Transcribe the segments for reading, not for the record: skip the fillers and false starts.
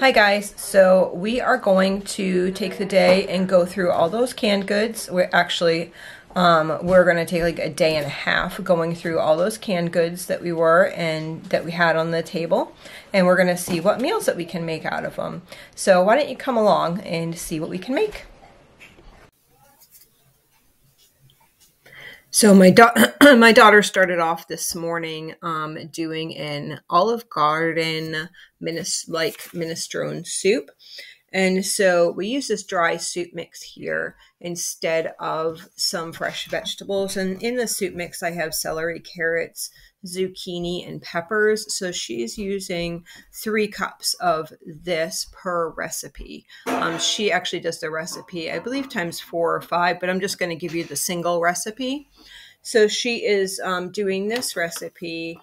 Hi guys, so we are going to take the day and go through all those canned goods. We're going to take like a day and a half going through all those canned goods that we had on the table, and we're going to see what meals that we can make out of them. So why don't you come along and see what we can make. So my daughter started off this morning doing an Olive Garden minestrone soup. And so we use this dry soup mix here instead of some fresh vegetables. And in the soup mix, I have celery, carrots, zucchini, and peppers. So she's using 3 cups of this per recipe. She actually does the recipe, I believe, times 4 or 5, but I'm just going to give you the single recipe. So she is doing this recipe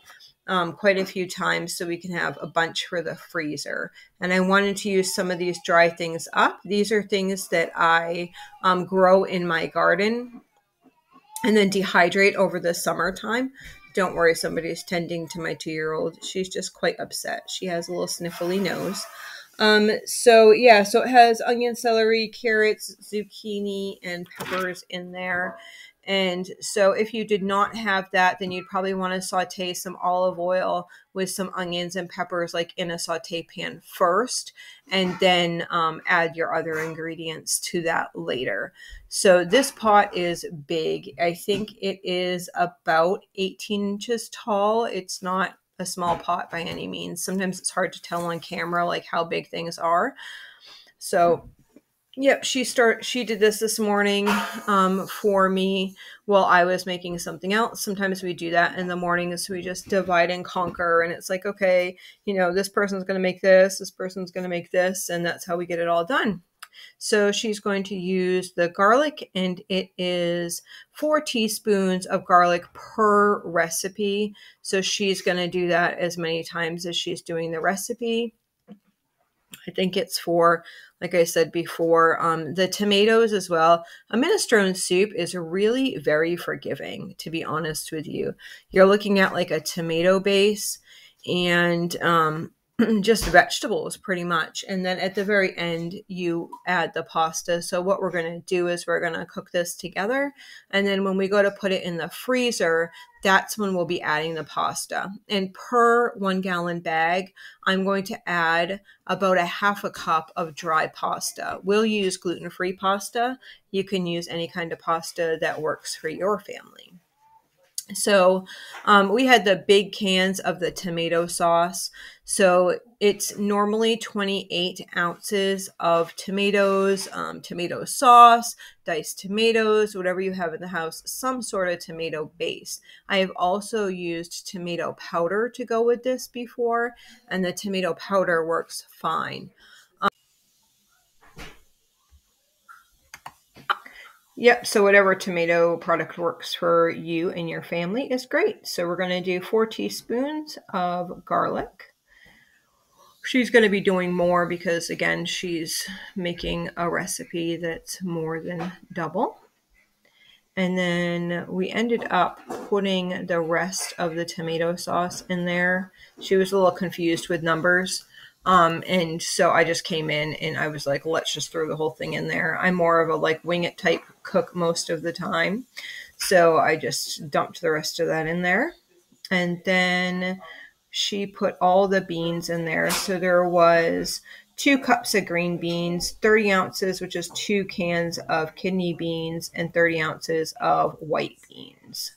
quite a few times so we can have a bunch for the freezer. And I wanted to use some of these dry things up. These are things that I grow in my garden and then dehydrate over the summertime. Don't worry, somebody's tending to my 2-year-old. She's just quite upset. She has a little sniffly nose. So it has onion, celery, carrots, zucchini, and peppers in there. And so if you did not have that, then you'd probably want to saute some olive oil with some onions and peppers like in a saute pan first, and then add your other ingredients to that later. So this pot is big. I think it is about 18 inches tall. It's not a small pot by any means. Sometimes it's hard to tell on camera like how big things are. So yep, she did this morning for me while I was making something else. Sometimes we do that in the mornings. We just divide and conquer, and it's like, okay, this person's going to make this person's going to make this, and that's how we get it all done. So she's going to use the garlic, and it is 4 teaspoons of garlic per recipe. So she's going to do that as many times as she's doing the recipe. I think it's for, like I said before, the tomatoes as well. A minestrone soup is really very forgiving, to be honest with you. You're looking at like a tomato base and just vegetables pretty much. And then at the very end, you add the pasta. So what we're going to do is we're going to cook this together. And then when we go to put it in the freezer, that's when we'll be adding the pasta. And per 1 gallon bag, I'm going to add about a half a cup of dry pasta. We'll use gluten-free pasta. You can use any kind of pasta that works for your family. So we had the big cans of the tomato sauce. So it's normally 28 ounces of tomatoes, tomato sauce, diced tomatoes, whatever you have in the house, some sort of tomato base. I have also used tomato powder to go with this before, and the tomato powder works fine. Yep, so whatever tomato product works for you and your family is great. So we're going to do 4 teaspoons of garlic. She's going to be doing more because, again, she's making a recipe that's more than double. And then we ended up putting the rest of the tomato sauce in there. She was a little confused with numbers. And so I just came in and I was like, let's just throw the whole thing in there. I'm more of a wing it type cook most of the time. So I just dumped the rest of that in there. And then she put all the beans in there. So there was 2 cups of green beans, 30 ounces, which is 2 cans of kidney beans, and 30 ounces of white beans.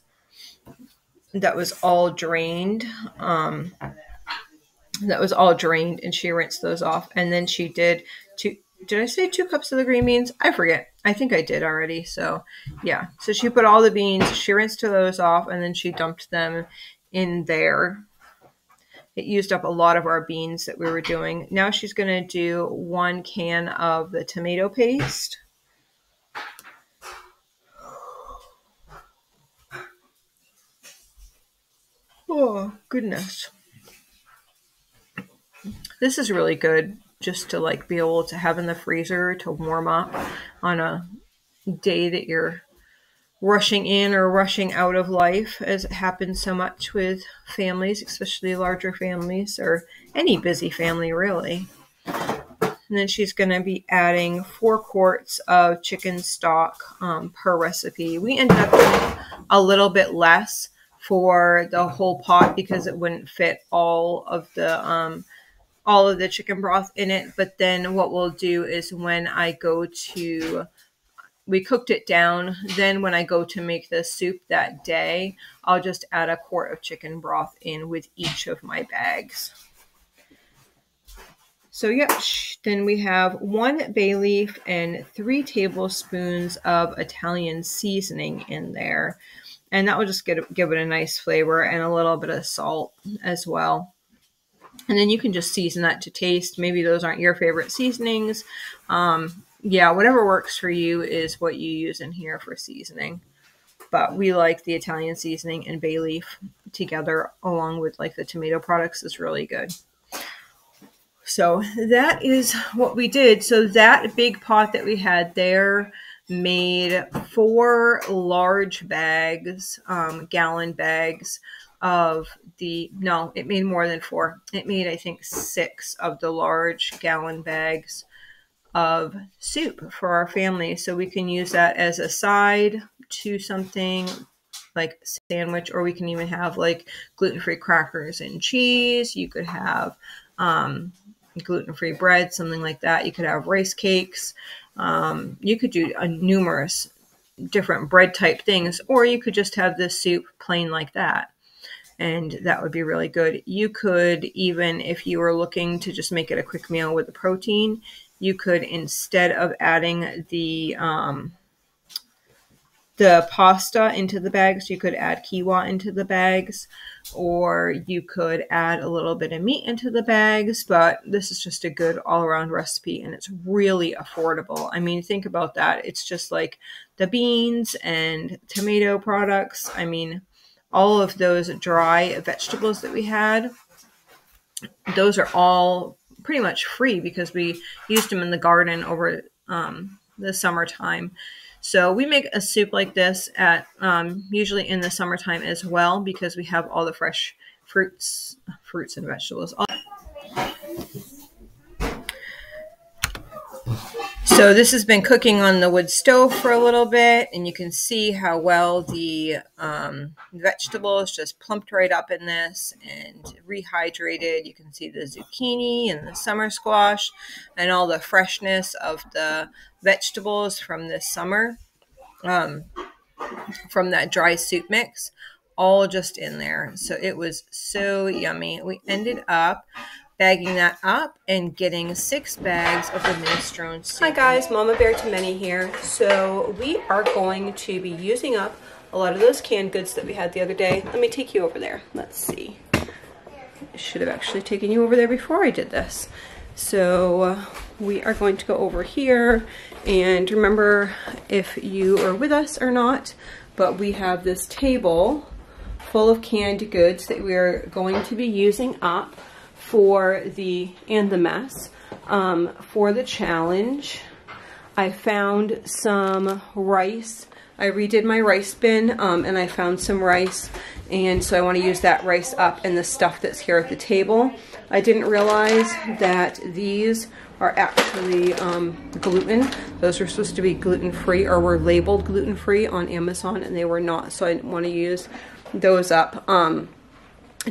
That was all drained. And she rinsed those off. And then she did did I say 2 cups of the green beans? I forget. I think I did already. So yeah. So she put all the beans, she rinsed those off, and then she dumped them in there. It used up a lot of our beans that we were doing. Now she's going to do 1 can of the tomato paste. Oh, goodness. This is really good just to be able to have in the freezer to warm up on a day that you're rushing in or rushing out of life, as it happens so much with families, especially larger families or any busy family really. And then she's going to be adding 4 quarts of chicken stock per recipe. We ended up doing a little bit less for the whole pot because it wouldn't fit all of the chicken broth in it. But then what we'll do is when I go to, we cooked it down, then when I go to make the soup that day, I'll just add a quart of chicken broth in with each of my bags. So yep, then we have 1 bay leaf and 3 tablespoons of Italian seasoning in there. And that will just give it a nice flavor, and a little bit of salt as well. And then you can just season that to taste. Maybe those aren't your favorite seasonings. Yeah, whatever works for you is what you use in here for seasoning. But we like the Italian seasoning and bay leaf together along with like the tomato products is really good. So that is what we did. So that big pot that we had there made 4 large bags, gallon bags of the, no, it made more than 4. It made, I think, 6 of the large gallon bags of soup for our family. So we can use that as a side to something like sandwich, or we can even have like gluten-free crackers and cheese. You could have gluten-free bread, something like that. You could have rice cakes. You could do numerous different bread type things, or you could just have this soup plain like that. And that would be really good. You could even, if you were looking to just make it a quick meal with the protein, you could, instead of adding the pasta into the bags, you could add quinoa into the bags, or you could add a little bit of meat into the bags. But this is just a good all-around recipe, and it's really affordable. I mean, think about that. It's just like the beans and tomato products. I mean, all of those dry vegetables that we had, those are all pretty much free because we used them in the garden over the summertime. So we make a soup like this at usually in the summertime as well, because we have all the fresh fruits and vegetables. So this has been cooking on the wood stove for a little bit, and you can see how well the vegetables just plumped right up in this and rehydrated. You can see the zucchini and the summer squash and all the freshness of the vegetables from this summer, from that dry soup mix, all just in there. So it was so yummy. We ended up bagging that up and getting 6 bags of the minestrone soup. Hi guys, Mama Bear to Many here. So we are going to be using up a lot of those canned goods that we had the other day. Let me take you over there. Let's see. I should have actually taken you over there before I did this. So we are going to go over here, and remember, if you are with us or not, but we have this table full of canned goods that we are going to be using up for the mess for the challenge. I found some rice. I redid my rice bin, and I found some rice, and so I want to use that rice up in the stuff that's here at the table. I didn't realize that these are actually gluten. Those were supposed to be gluten-free, or were labeled gluten-free on Amazon, and they were not, so I didn't want to use those up.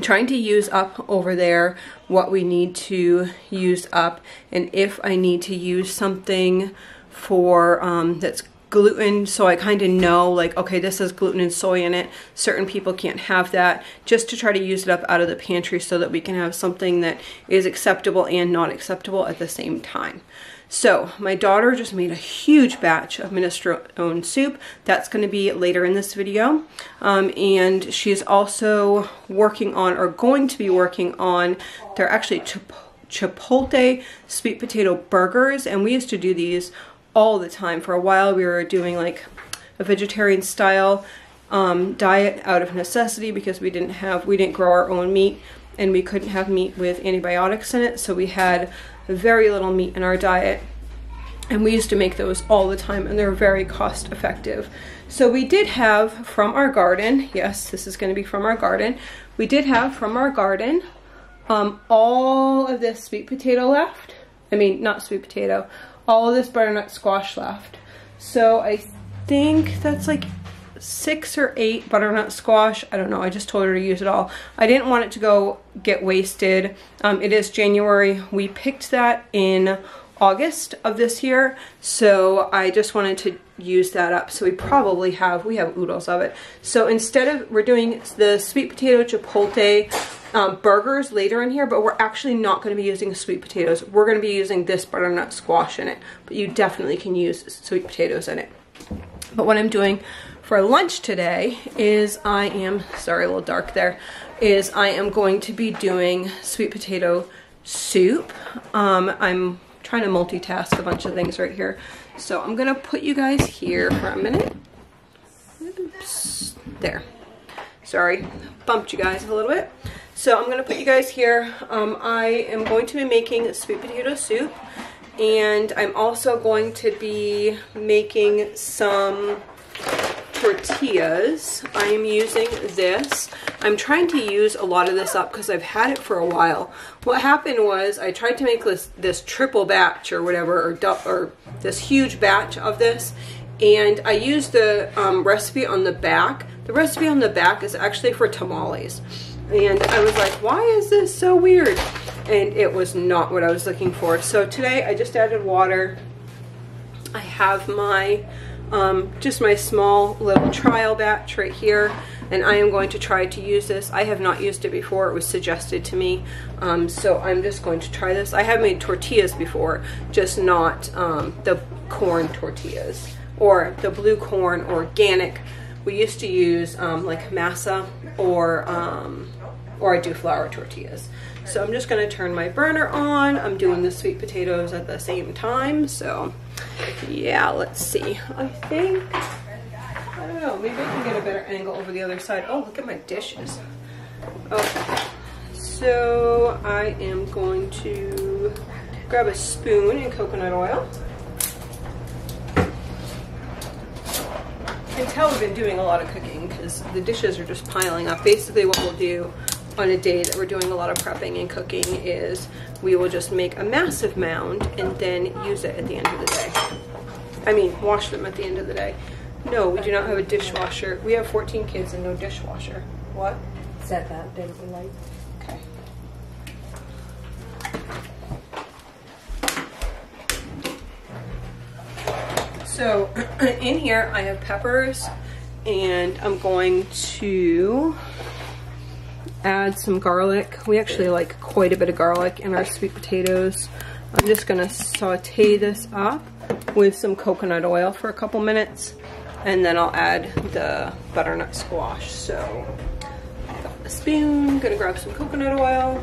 Trying to use up over there what we need to use up, and if I need to use something for that's gluten, so I kind of know, like, okay, this has gluten and soy in it, certain people can't have that, just to try to use it up out of the pantry so that we can have something that is acceptable and not acceptable at the same time. So my daughter just made a huge batch of minestrone soup. That's going to be later in this video. And she's also working on, or going to be working on, they're actually chipotle sweet potato burgers. And we used to do these all the time. For a while we were doing like a vegetarian style diet out of necessity, because we didn't grow our own meat, and we couldn't have meat with antibiotics in it. So we had very little meat in our diet, and we used to make those all the time, and they're very cost effective. So we did have from our garden, yes, this is going to be from our garden, we did have from our garden all of this sweet potato left, I mean, not sweet potato, all of this butternut squash left. So I think that's like 6 or 8 butternut squash. I don't know, I just told her to use it all. I didn't want it to go get wasted. It is January. We picked that in August of this year, so I just wanted to use that up. So we have oodles of it. So instead of, we're doing the sweet potato chipotle burgers later in here, but we're actually not going to be using sweet potatoes. We're going to be using this butternut squash in it, but you definitely can use sweet potatoes in it. But what I'm doing for lunch today is sorry, a little dark there, is I am going to be doing sweet potato soup. I'm trying to multitask a bunch of things right here. So I'm gonna put you guys here for a minute. Oops, there. Sorry, bumped you guys a little bit. So I'm gonna put you guys here. I am going to be making sweet potato soup, and I'm also going to be making some tortillas. I am using this. I'm trying to use a lot of this up because I've had it for a while. What happened was I tried to make this triple batch or whatever, or this huge batch of this, and I used the recipe on the back. The recipe on the back is actually for tamales, and I was like, why is this so weird? And it was not what I was looking for. So today I just added water. I have my just my small little trial batch right here, and I am going to try to use this. I have not used it before. It was suggested to me, so I'm just going to try this. I have made tortillas before, just not the corn tortillas or the blue corn organic. We used to use like masa or I do flour tortillas. So I'm just going to turn my burner on. I'm doing the sweet potatoes at the same time, so yeah, let's see. I think, I don't know, maybe I can get a better angle over the other side. Oh, look at my dishes. Okay, so I am going to grab a spoon and coconut oil. You can tell we've been doing a lot of cooking because the dishes are just piling up. Basically what we'll do on a day that we're doing a lot of prepping and cooking is we will just make a massive mound and then use it at the end of the day. I mean, wash them at the end of the day. No, we do not have a dishwasher. We have 14 kids and no dishwasher. What? Set that, didn't we, like? Okay. So in here I have peppers, and I'm going to add some garlic. We actually like quite a bit of garlic in our sweet potatoes. I'm just gonna saute this up with some coconut oil for a couple minutes, and then I'll add the butternut squash. So got a spoon, gonna grab some coconut oil.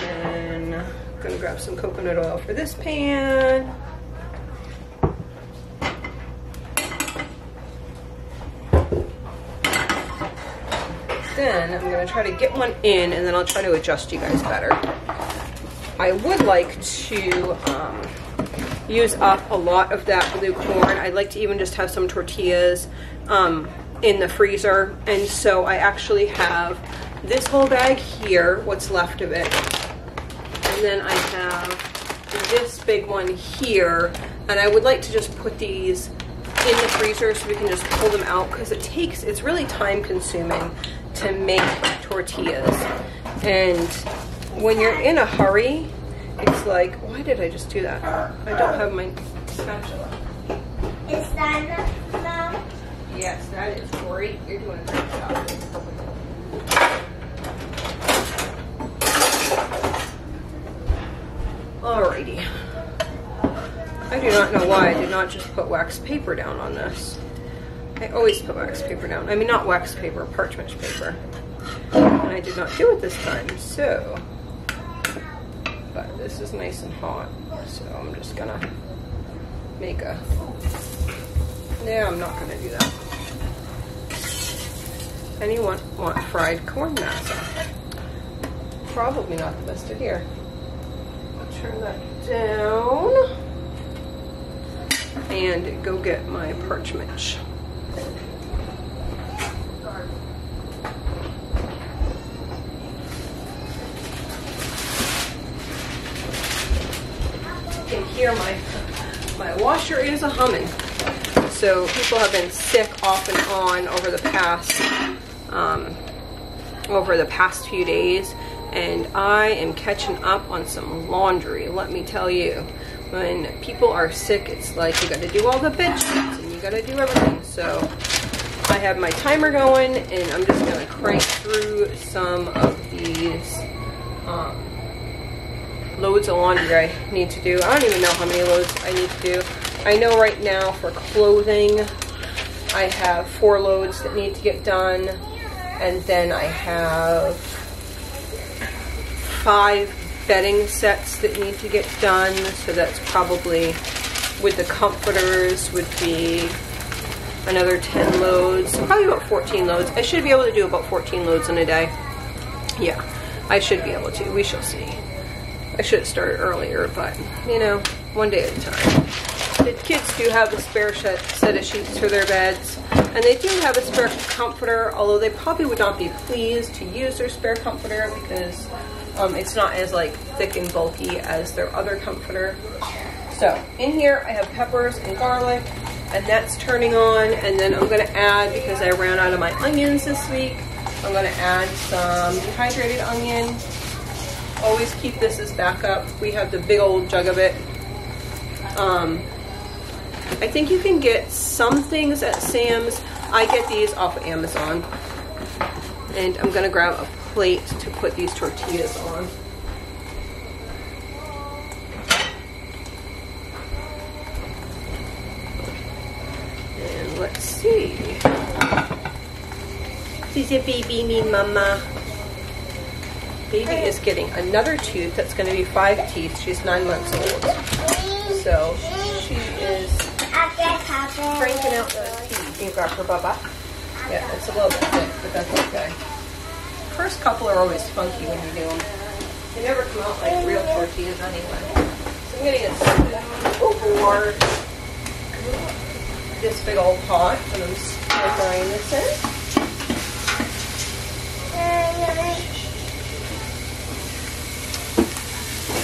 And gonna grab some coconut oil for this pan. Then I'm going to try to get one in, and then I'll try to adjust you guys better. I would like to use up a lot of that blue corn. I'd like to even just have some tortillas in the freezer, and so I actually have this whole bag here, what's left of it, and then I have this big one here, and I would like to just put these in the freezer so we can just pull them out, because it's really time consuming to make tortillas, and when you're in a hurry, it's like, why did I just do that? I don't have my spatula. Is that enough? Yes, that is great. You're doing a great job. Alrighty. I do not know why I did not just put wax paper down on this. I always put wax paper down. I mean, not wax paper, parchment paper. And I did not do it this time, so. But this is nice and hot, so I'm just gonna make a. No, I'm not gonna do that. Anyone want fried corn masa? Probably not the best idea. I'll turn that down and go get my parchment. here, my washer is a humming. So people have been sick off and on over the past few days, and I am catching up on some laundry. Let me tell you, when people are sick, it's like you got to do all the bed sheets and you got to do everything. So I have my timer going, and I'm just going to crank through some of these loads of laundry I need to do. I don't even know how many loads I need to do. I know right now for clothing, I have 4 loads that need to get done, and then I have 5 bedding sets that need to get done, so that's probably, with the comforters, would be another 10 loads, so probably about 14 loads. I should be able to do about 14 loads in a day. Yeah, I should be able to. We shall see. I should have started earlier, but, you know, one day at a time. The kids do have a spare set of sheets for their beds, and they do have a spare comforter, although they probably would not be pleased to use their spare comforter because it's not as like thick and bulky as their other comforter. So in here I have peppers and garlic, and that's turning on, and then I'm going to add, because I ran out of my onions this week, I'm going to add some dehydrated onion. Always keep this as backup. We have the big old jug of it. I think you can get some things at Sam's. I get these off of Amazon. And I'm gonna grab a plate to put these tortillas on. And let's see. This is a baby, me mama. Baby is getting another tooth that's going to be 5 teeth. She's 9 months old. So she is cranking out those teeth. You got her, Bubba? Yeah, it's a little bit thick, but that's okay. First couple are always funky when you do them. They never come out like real tortillas anyway. So I'm getting a over this big old pot, and I'm frying this in.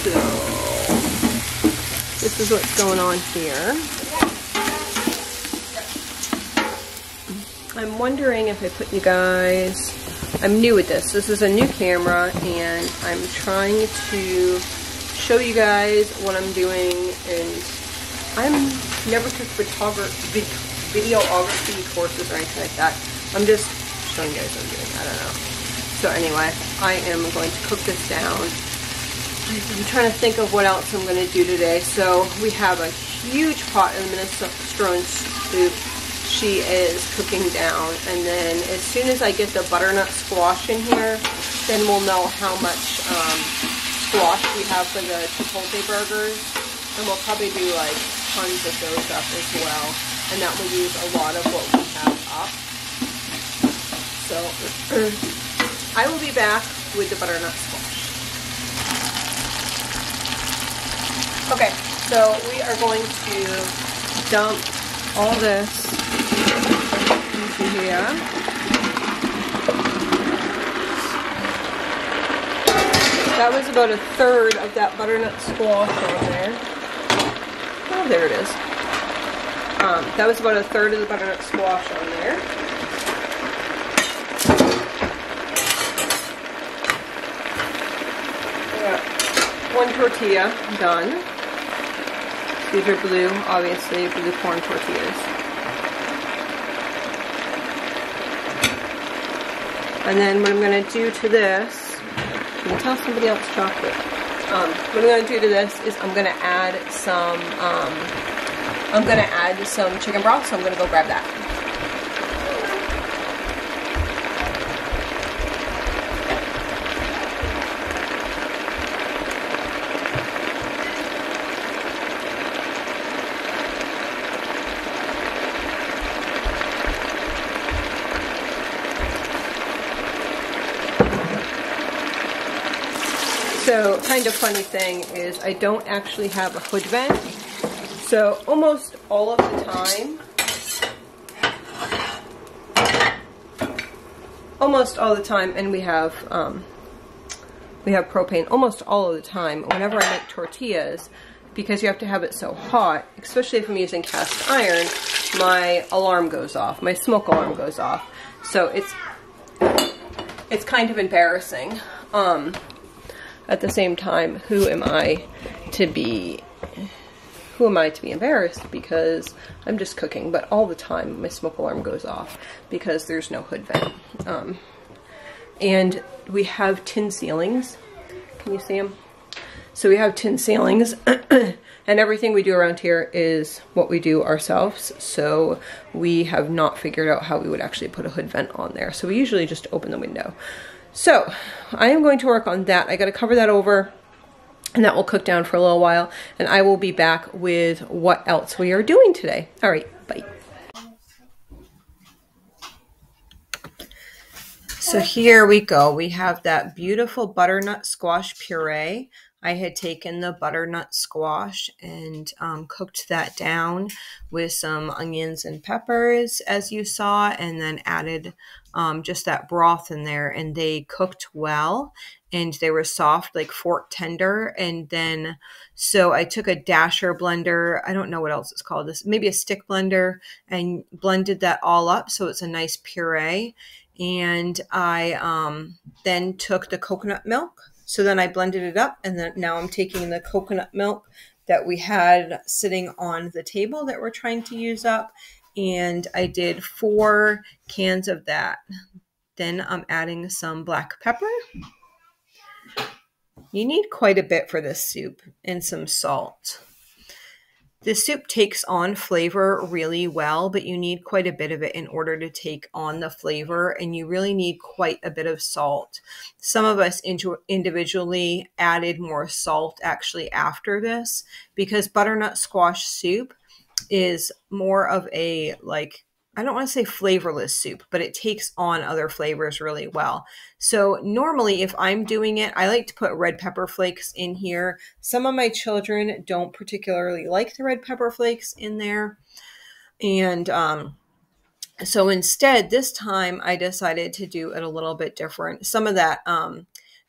So, this is what's going on here. I'm wondering if I put you guys, I'm new at this. This is a new camera, and I'm trying to show you guys what I'm doing, and I'm never took videography courses or anything like that. I'm just showing you guys what I'm doing. I don't know. So anyway, I am going to cook this down. I'm trying to think of what else I'm going to do today. So we have a huge pot of minestrone soup. She is cooking down, and then as soon as I get the butternut squash in here, then we'll know how much squash we have for the chipotle burgers, and we'll probably do like tons of those up as well, and that will use a lot of what we have up. So I will be back with the butternut squash. Okay, so we are going to dump all this into here. That was about 1/3 of that butternut squash on there. Oh, there it is. That was about 1/3 of the butternut squash on there. I got 1 tortilla done. These are blue, obviously, blue corn tortillas. And then what I'm going to do to this, you can tell somebody else chocolate. What I'm going to do to this is I'm going to add some, chicken broth, so I'm going to go grab that. So, kind of funny thing is I don't actually have a hood vent. So, almost all of the time, and we have propane almost all of the time, whenever I make tortillas, because you have to have it so hot, especially if I'm using cast iron, my alarm goes off, my smoke alarm goes off. So it's kind of embarrassing. At the same time, who am I to be embarrassed, because I'm just cooking, but all the time my smoke alarm goes off because there's no hood vent. And we have tin ceilings. Can you see them? So we have tin ceilings and everything we do around here is what we do ourselves. So we have not figured out how we would actually put a hood vent on there. So we usually just open the window. So I am going to work on that. I got to cover that over, and that will cook down for a little while, and I will be back with what else we are doing today. All right, bye. So here we go. We have that beautiful butternut squash puree. I had taken the butternut squash and cooked that down with some onions and peppers, as you saw, and then added just that broth in there, and they cooked well, and they were soft, like fork tender. And then, so I took a dasher blender, I don't know what else it's called, this maybe a stick blender, and blended that all up so it's a nice puree. And I then took the coconut milk. So then I blended it up, and then now I'm taking the coconut milk that we had sitting on the table that we're trying to use up, and I did 4 cans of that. Then I'm adding some black pepper. You need quite a bit for this soup, and some salt. This soup takes on flavor really well, but you need quite a bit of it in order to take on the flavor, and you really need quite a bit of salt. Some of us individually added more salt actually after this, because butternut squash soup is more of a, like, I don't want to say flavorless soup, but it takes on other flavors really well. So normally if I'm doing it, I like to put red pepper flakes in here. Some of my children don't particularly like the red pepper flakes in there. And so instead, this time I decided to do it a little bit different. Some of that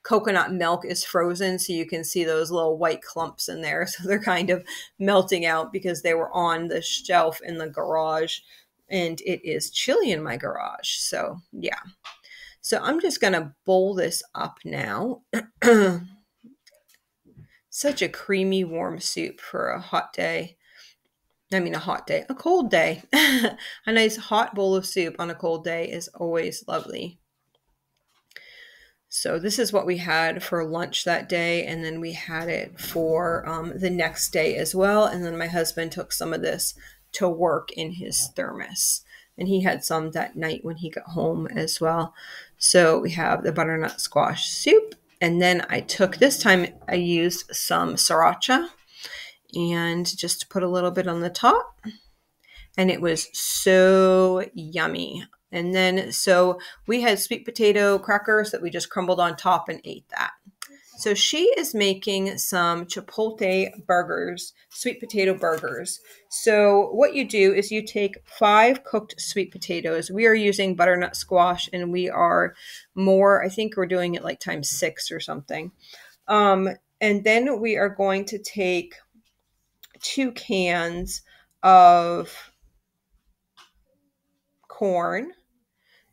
coconut milk is frozen, so you can see those little white clumps in there. So they're kind of melting out because they were on the shelf in the garage. And it is chilly in my garage. So yeah. So I'm just going to bowl this up now. Such a creamy, warm soup for a hot day. I mean, a cold day. A nice hot bowl of soup on a cold day is always lovely. So this is what we had for lunch that day. And then we had it for the next day as well. And then my husband took some of this to work in his thermos, and he had some that night when he got home as well. So we have the butternut squash soup, and then this time I used some sriracha and just put a little bit on the top, and it was so yummy. And then so we had sweet potato crackers that we just crumbled on top and ate that. So she is making some chipotle burgers, sweet potato burgers. So what you do is you take 5 cooked sweet potatoes. We are using butternut squash, and we are more, I think we're doing it like times 6 or something. And then we are going to take 2 cans of corn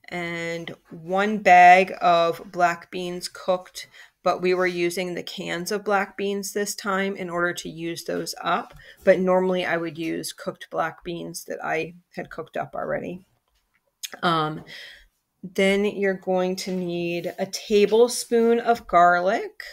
and 1 bag of black beans cooked, but we were using the cans of black beans this time in order to use those up. But normally I would use cooked black beans that I had cooked up already. Then you're going to need a tablespoon of garlic.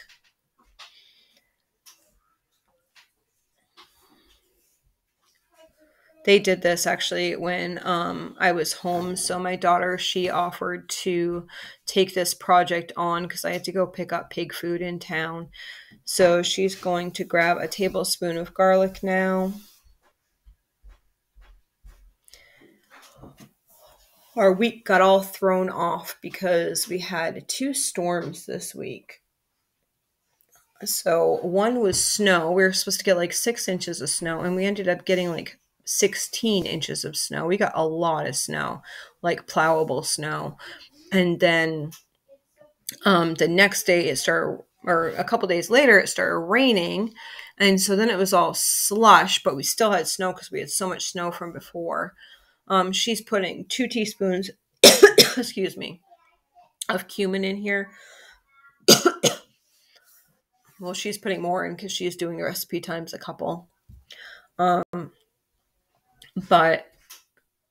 They did this actually when I was home. So my daughter, she offered to take this project on because I had to go pick up pig food in town. So she's going to grab a tablespoon of garlic now. Our week got all thrown off because we had 2 storms this week. So one was snow. We were supposed to get like 6 inches of snow, and we ended up getting like 16 inches of snow. We got a lot of snow, like plowable snow. And then the next day it started, or a couple days later, it started raining. And so then it was all slush, but we still had snow because we had so much snow from before. She's putting 2 teaspoons, excuse me, of cumin in here. Well, she's putting more in because she's doing the recipe times a couple. But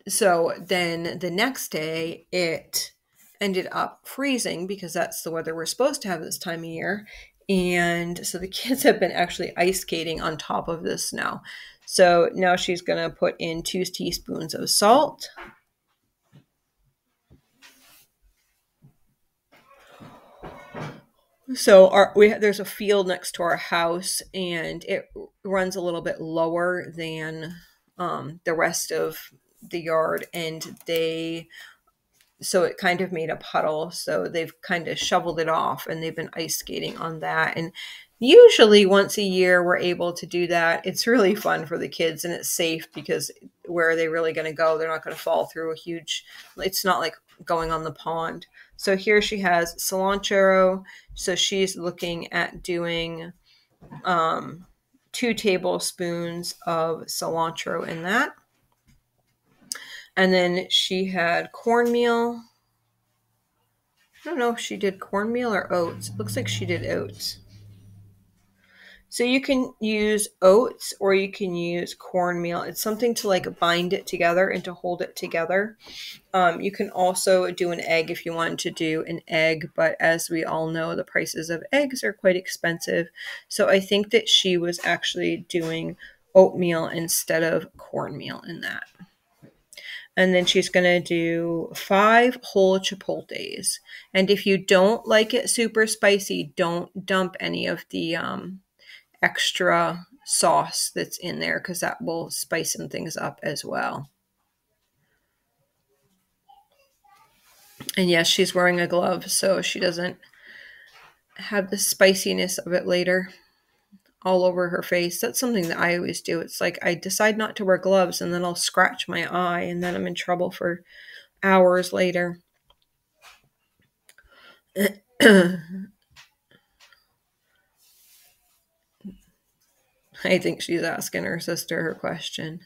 so then the next day it ended up freezing because that's the weather we're supposed to have this time of year. And so the kids have been actually ice skating on top of this snow. So now she's going to put in 2 teaspoons of salt. So there's a field next to our house, and it runs a little bit lower than the rest of the yard, and so it kind of made a puddle. So they've kind of shoveled it off, and they've been ice skating on that. And usually once a year we're able to do that. It's really fun for the kids, and it's safe because where are they really going to go? They're not going to fall through it's not like going on the pond. So here she has cilantro. So she's looking at doing 2 tablespoons of cilantro in that. And then she had cornmeal. I don't know if she did cornmeal or oats. It looks like she did oats. So you can use oats or you can use cornmeal. It's something to like bind it together and to hold it together. You can also do an egg if you want to do an egg, but as we all know, the prices of eggs are quite expensive. So I think that she was actually doing oatmeal instead of cornmeal in that. And then she's going to do 5 whole chipotles. And if you don't like it super spicy, don't dump any of the extra sauce that's in there because that will spice some things up as well. And yes, she's wearing a glove so she doesn't have the spiciness of it later all over her face. That's something that I always do. It's like I decide not to wear gloves and then I'll scratch my eye and then I'm in trouble for hours later. I think she's asking her sister her question.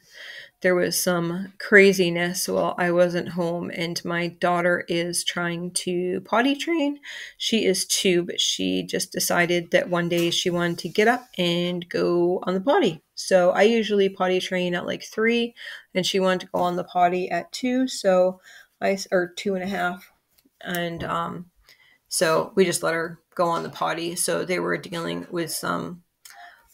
There was some craziness while I wasn't home, and my daughter is trying to potty train. She is 2, but she just decided that one day she wanted to get up and go on the potty. So I usually potty train at like 3, and she wanted to go on the potty at 2, or 2.5. And so we just let her go on the potty. So they were dealing with some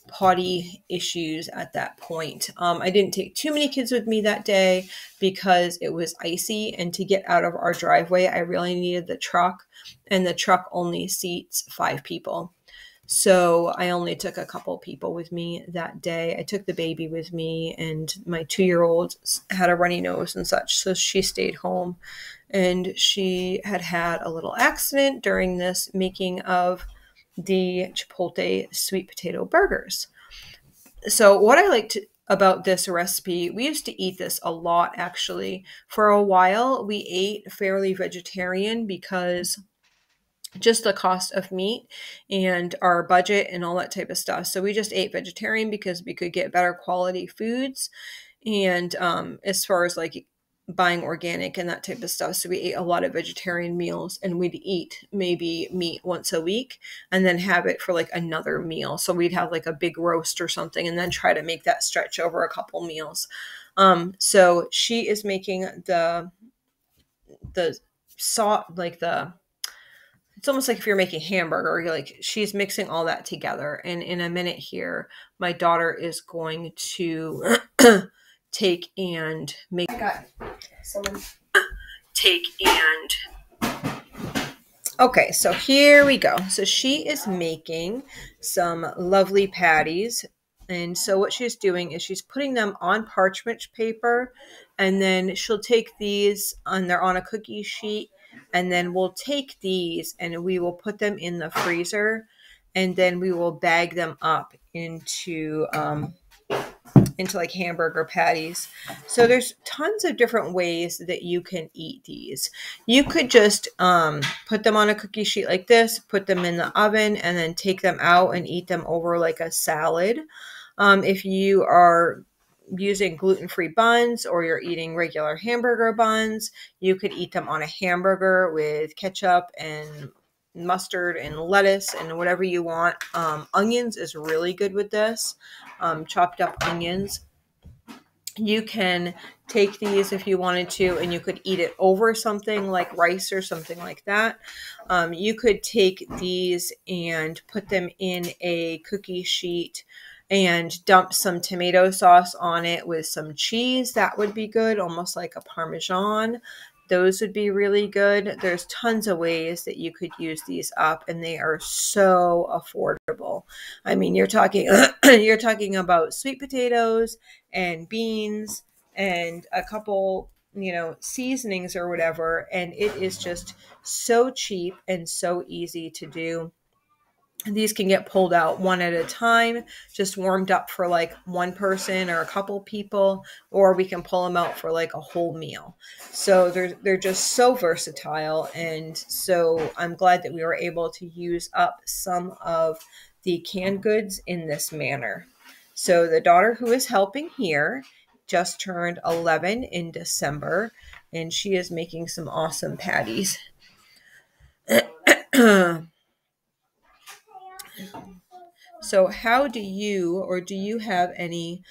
potty issues at that point. I didn't take too many kids with me that day because it was icy, and to get out of our driveway, I really needed the truck, and the truck only seats 5 people. So I only took a couple people with me that day. I took the baby with me, and my 2-year-old had a runny nose and such, so she stayed home. And she had a little accident during this making of the Chipotle sweet potato burgers. So what I liked about this recipe, we used to eat this a lot actually. For a while, we ate fairly vegetarian because just the cost of meat and our budget and all that type of stuff. So we just ate vegetarian because we could get better quality foods. And as far as like buying organic and that type of stuff. So we ate a lot of vegetarian meals, and we'd eat maybe meat once a week and then have it for like another meal. So we'd have like a big roast or something and then try to make that stretch over a couple meals. So she is making the sauce, like it's almost like if you're making hamburger, she's mixing all that together. And in a minute here, my daughter is going to take and make. I got someone. Okay, so here we go. So she is making some lovely patties. And so what she's doing is she's putting them on parchment paper, and then she'll take these they're on a cookie sheet, and then we'll take these and we will put them in the freezer, and then we will bag them up into into like hamburger patties. So there's tons of different ways that you can eat these. You could just put them on a cookie sheet like this, put them in the oven, and then take them out and eat them over like a salad. If you are using gluten-free buns or you're eating regular hamburger buns, you could eat them on a hamburger with ketchup and mustard and lettuce and whatever you want. Onions is really good with this. Chopped up onions. You can take these if you wanted to, and you could eat it over something like rice or something like that. You could take these and put them in a cookie sheet and dump some tomato sauce on it with some cheese. That would be good, almost like a Parmesan. Those would be really good. There's tons of ways that you could use these up, and they are so affordable. I mean, you're talking you're talking about sweet potatoes and beans and a couple, seasonings or whatever, and it is just so cheap and so easy to do. These can get pulled out one at a time, just warmed up for like one person or a couple people, or we can pull them out for like a whole meal. So they're just so versatile, and so I'm glad that we were able to use up some of the canned goods in this manner. So the daughter who is helping here just turned 11 in December, and she is making some awesome patties. So how do you have any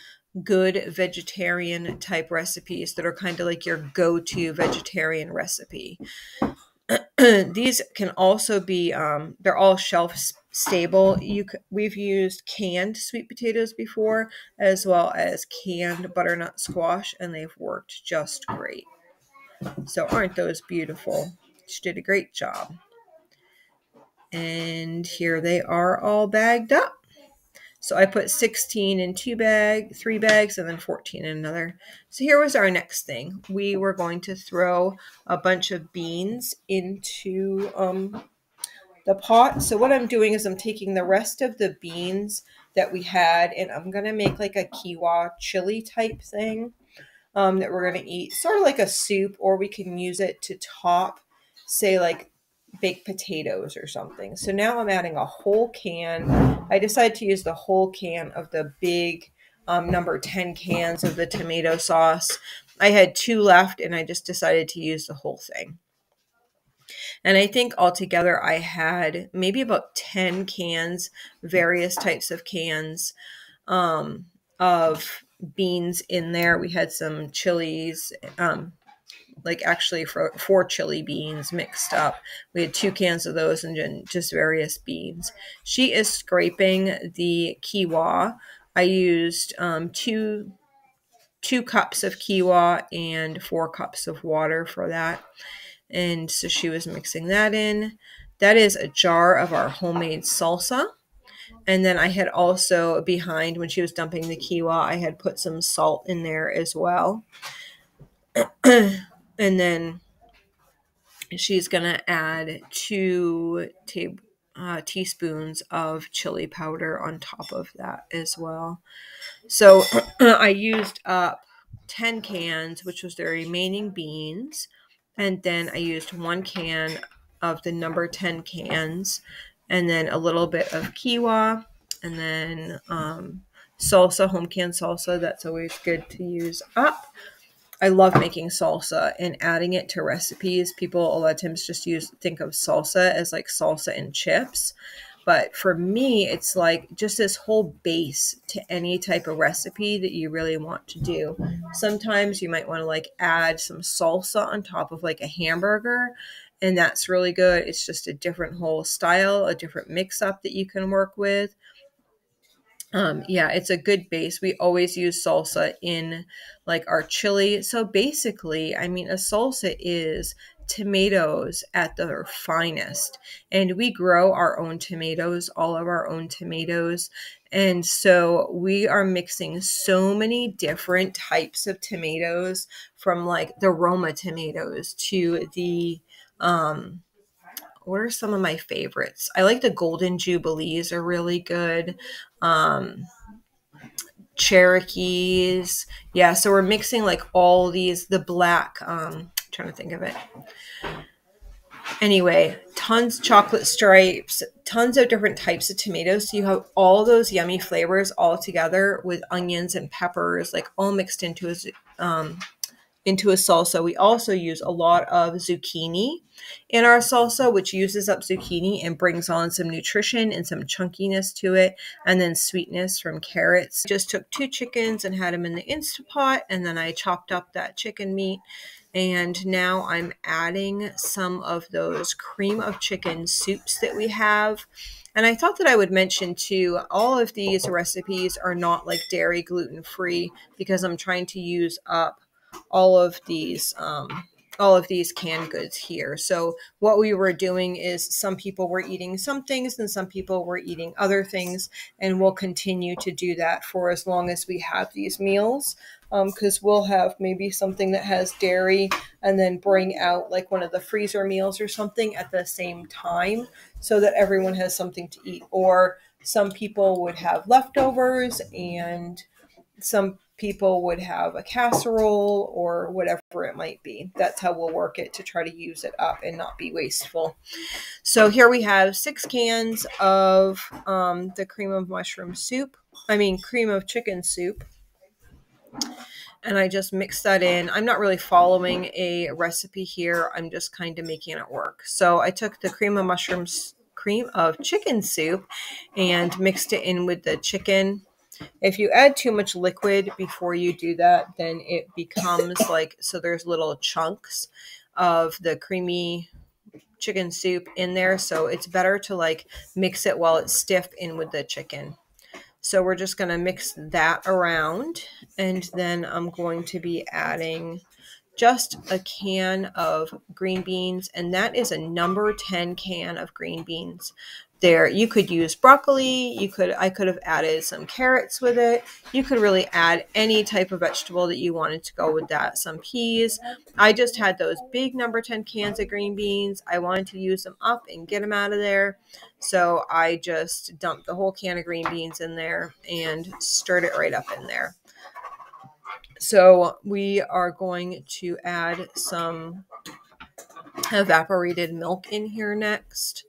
good vegetarian type recipes that are kind of like your go-to vegetarian recipe? These can also be, they're all shelf stable. We've used canned sweet potatoes before, as well as canned butternut squash, and they've worked just great. So aren't those beautiful? She did a great job. And here they are all bagged up. So I put 16 in 3 bags, and then 14 in another. So here was our next thing. We were going to throw a bunch of beans into the pot. So what I'm doing is I'm taking the rest of the beans that we had, and I'm going to make like a quinoa chili type thing that we're going to eat. Sort of like a soup, or we can use it to top, say, like baked potatoes or something. So now I'm adding a whole can. I decided to use the whole can of the big number 10 cans of the tomato sauce. I had 2 left, and I just decided to use the whole thing. And I think altogether I had maybe about 10 cans, various types of cans of beans in there. We had some chilies, like actually 4 chili beans mixed up. We had 2 cans of those and just various beans. She is scraping the quinoa. I used 2 cups of quinoa and 4 cups of water for that. And so she was mixing that in. That is a jar of our homemade salsa. And then I had also, behind when she was dumping the quinoa, I had put some salt in there as well. And then she's going to add 2 teaspoons of chili powder on top of that as well. So I used up 10 cans, which was the remaining beans. And then I used 1 can of the number 10 cans, and then a little bit of quinoa, and then salsa, home canned salsa. That's always good to use up. I love making salsa and adding it to recipes. People a lot of times just think of salsa as like salsa and chips. But for me, it's like just this whole base to any type of recipe that you really want to do. Sometimes you might want to like add some salsa on top of like a hamburger, and that's really good. It's just a different whole style, a different mix up that you can work with. Yeah, it's a good base. We always use salsa in like our chili. So basically, I mean, a salsa is tomatoes at their finest. And we grow our own tomatoes, all of our own tomatoes. And so we are mixing so many different types of tomatoes, from like the Roma tomatoes to the, what are some of my favorites? I like the Golden Jubilees are really good. Cherokees. Yeah, so we're mixing like all these, the black, trying to think of it. Anyway, tons chocolate stripes, tons of different types of tomatoes. So you have all those yummy flavors all together with onions and peppers, like all mixed into a salsa. We also use a lot of zucchini in our salsa, which uses up zucchini and brings on some nutrition and some chunkiness to it, and then sweetness from carrots. Just took 2 chickens and had them in the Instapot, and then I chopped up that chicken meat. And now I'm adding some of those cream of chicken soups that we have. And I thought that I would mention too, all of these recipes are not like dairy gluten free, because I'm trying to use up all of these canned goods here. So what we were doing is some people were eating some things and some people were eating other things, and we'll continue to do that for as long as we have these meals, because we'll have maybe something that has dairy and then bring out like one of the freezer meals or something at the same time so that everyone has something to eat. Or some people would have leftovers and some people would have a casserole or whatever it might be. That's how we'll work it to try to use it up and not be wasteful. So here we have 6 cans of the cream of chicken soup. And I just mix that in. I'm not really following a recipe here. I'm just kind of making it work. So I took the cream of chicken soup and mixed it in with the chicken. If you add too much liquid before you do that, then it becomes like, so there's little chunks of the creamy chicken soup in there. So it's better to like mix it while it's stiff in with the chicken. So we're just going to mix that around, and then I'm going to be adding just a can of green beans, and that is a number 10 can of green beans. There, you could use broccoli, I could have added some carrots with it. You could really add any type of vegetable that you wanted to go with that. Some peas. I just had those big number 10 cans of green beans. I wanted to use them up and get them out of there. So I just dumped the whole can of green beans in there and stirred it right up in there. So we are going to add some evaporated milk in here next.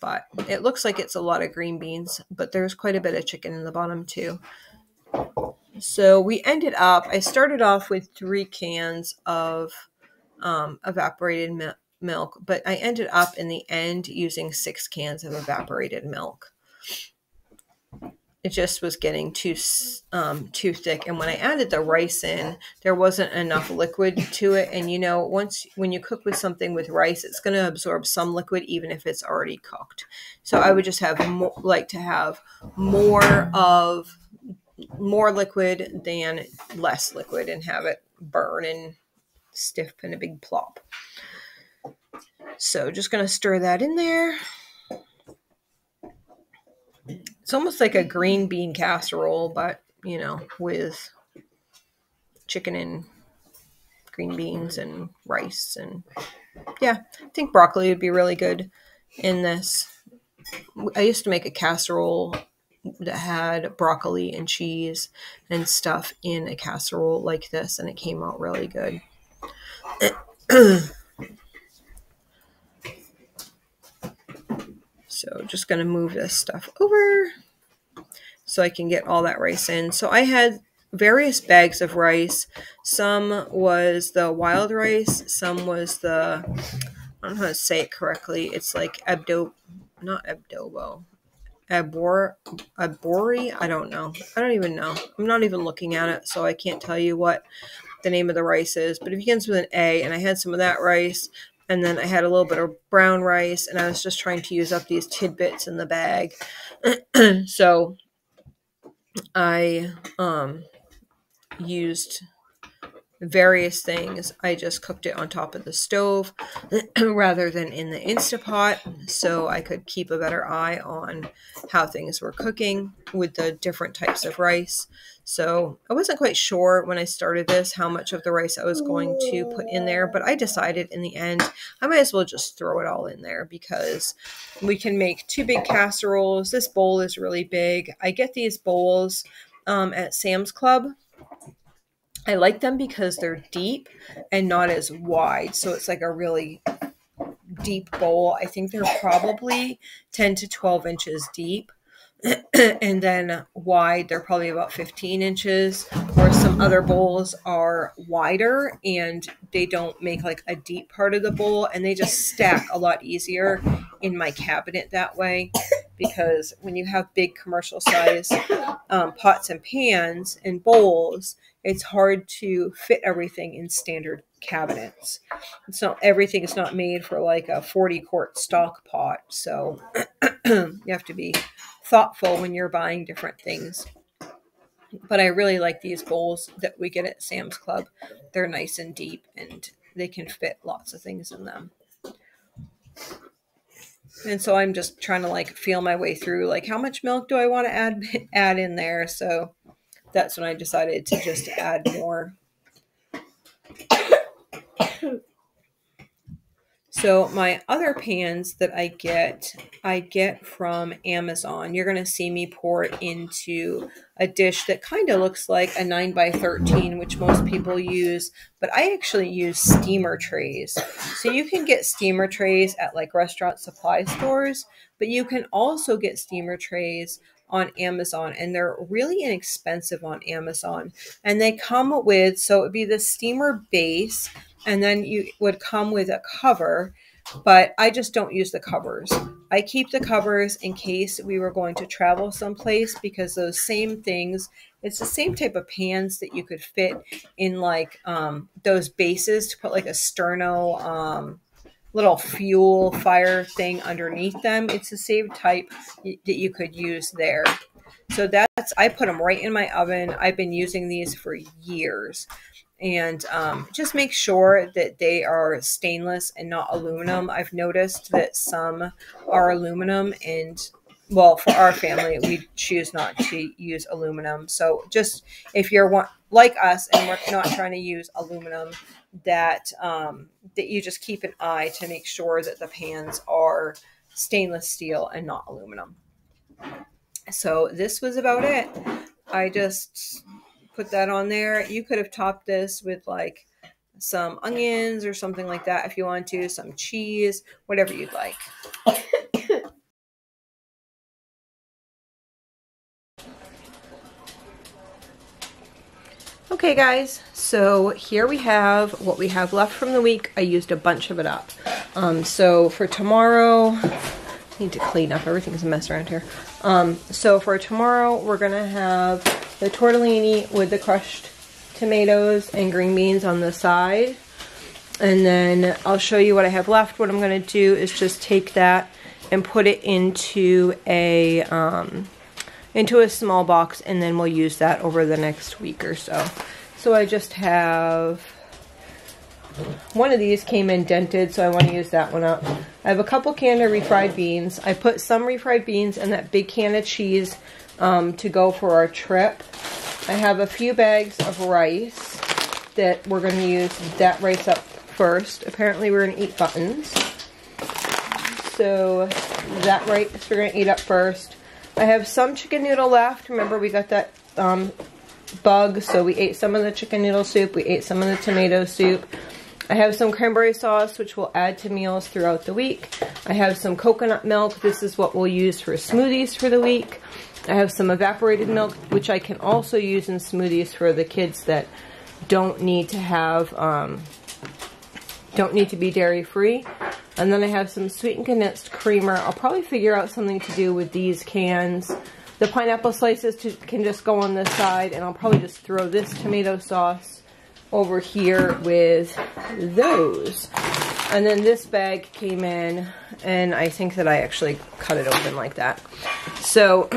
But it looks like it's a lot of green beans, but there's quite a bit of chicken in the bottom too. So we ended up, I started off with 3 cans of evaporated milk, but I ended up in the end using 6 cans of evaporated milk. It just was getting too thick. And when I added the rice in, there wasn't enough liquid to it. And you know, when you cook with something with rice, it's going to absorb some liquid, even if it's already cooked. So I would just have like to have more liquid than less liquid and have it burn and stiff in a big plop. So just going to stir that in there. It's almost like a green bean casserole, but, you know, with chicken and green beans and rice. And yeah, I think broccoli would be really good in this. I used to make a casserole that had broccoli and cheese and stuff in a casserole like this, and it came out really good. So just going to move this stuff over so I can get all that rice in. So I had various bags of rice. Some was the wild rice. Some was the, I don't know how to say it correctly. It's like abori. I don't know. I don't even know. I'm not even looking at it, so I can't tell you what the name of the rice is. But it begins with an A, and I had some of that rice. And then I had a little bit of brown rice, and I was just trying to use up these tidbits in the bag. So I used various things. I just cooked it on top of the stove rather than in the Instapot, so I could keep a better eye on how things were cooking with the different types of rice. So I wasn't quite sure when I started this how much of the rice I was going to put in there, but I decided in the end I might as well just throw it all in there because we can make 2 big casseroles. This bowl is really big. I get these bowls at Sam's Club. I like them because they're deep and not as wide. So it's like a really deep bowl. I think they're probably 10 to 12 inches deep. And then wide, they're probably about 15 inches. Or some other bowls are wider and they don't make like a deep part of the bowl. And they just stack a lot easier in my cabinet that way. Because when you have big commercial size pots and pans and bowls, it's hard to fit everything in standard cabinets. Everything is not made for like a 40-quart stock pot. So you have to be thoughtful when you're buying different things. But I really like these bowls that we get at Sam's Club. They're nice and deep and they can fit lots of things in them. And so I'm just trying to like feel my way through, like how much milk do I want to add in there? So that's when I decided to just add more. So my other pans that I get from Amazon. You're going to see me pour it into a dish that kind of looks like a 9x13, which most people use, but I actually use steamer trays. So you can get steamer trays at like restaurant supply stores, but you can also get steamer trays on Amazon, and they're really inexpensive on Amazon. And they come with, so it would be the steamer base, and then you would come with a cover, but I just don't use the covers. I keep the covers in case we were going to travel someplace, because those same things, it's the same type of pans that you could fit in like those bases to put like a sterno little fuel fire thing underneath them. It's the same type that you could use there. So I put them right in my oven. I've been using these for years. And just make sure that they are stainless and not aluminum. I've noticed that some are aluminum, and well, for our family, we choose not to use aluminum. So just if you're like us and we're not trying to use aluminum, that you just keep an eye to make sure that the pans are stainless steel and not aluminum. So this was about it. I just put that on there. You could have topped this with like some onions or something like that if you want to, some cheese, whatever you'd like. Okay guys, so here we have what we have left from the week. I used a bunch of it up. So for tomorrow, I need to clean up, everything's a mess around here. So for tomorrow, we're gonna have the tortellini with the crushed tomatoes and green beans on the side. And then I'll show you what I have left. What I'm gonna do is just take that and put it into a small box, and then we'll use that over the next week or so. So I just have, one of these came in dented, so I want to use that one up. I have a couple cans of refried beans. I put some refried beans in that big can of cheese to go for our trip. I have a few bags of rice that we're going to use that rice up first. Apparently we're going to eat buttons. So that rice we're going to eat up first. I have some chicken noodle left. Remember, we got that bug, so we ate some of the chicken noodle soup. We ate some of the tomato soup. I have some cranberry sauce, which we'll add to meals throughout the week. I have some coconut milk. This is what we'll use for smoothies for the week. I have some evaporated milk, which I can also use in smoothies for the kids that don't need to have, don't need to be dairy free. And then I have some sweetened condensed creamer. I'll probably figure out something to do with these cans. The pineapple slices can just go on this side, and I'll probably just throw this tomato sauce over here with those. And then this bag came in, and I think that I actually cut it open like that. So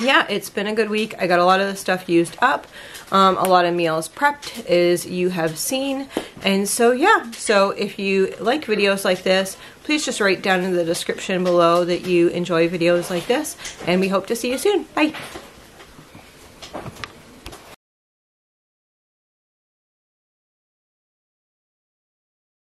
yeah, it's been a good week. I got a lot of the stuff used up. A lot of meals prepped, as you have seen. And so yeah, so if you like videos like this, please just write down in the description below that you enjoy videos like this. And we hope to see you soon. Bye.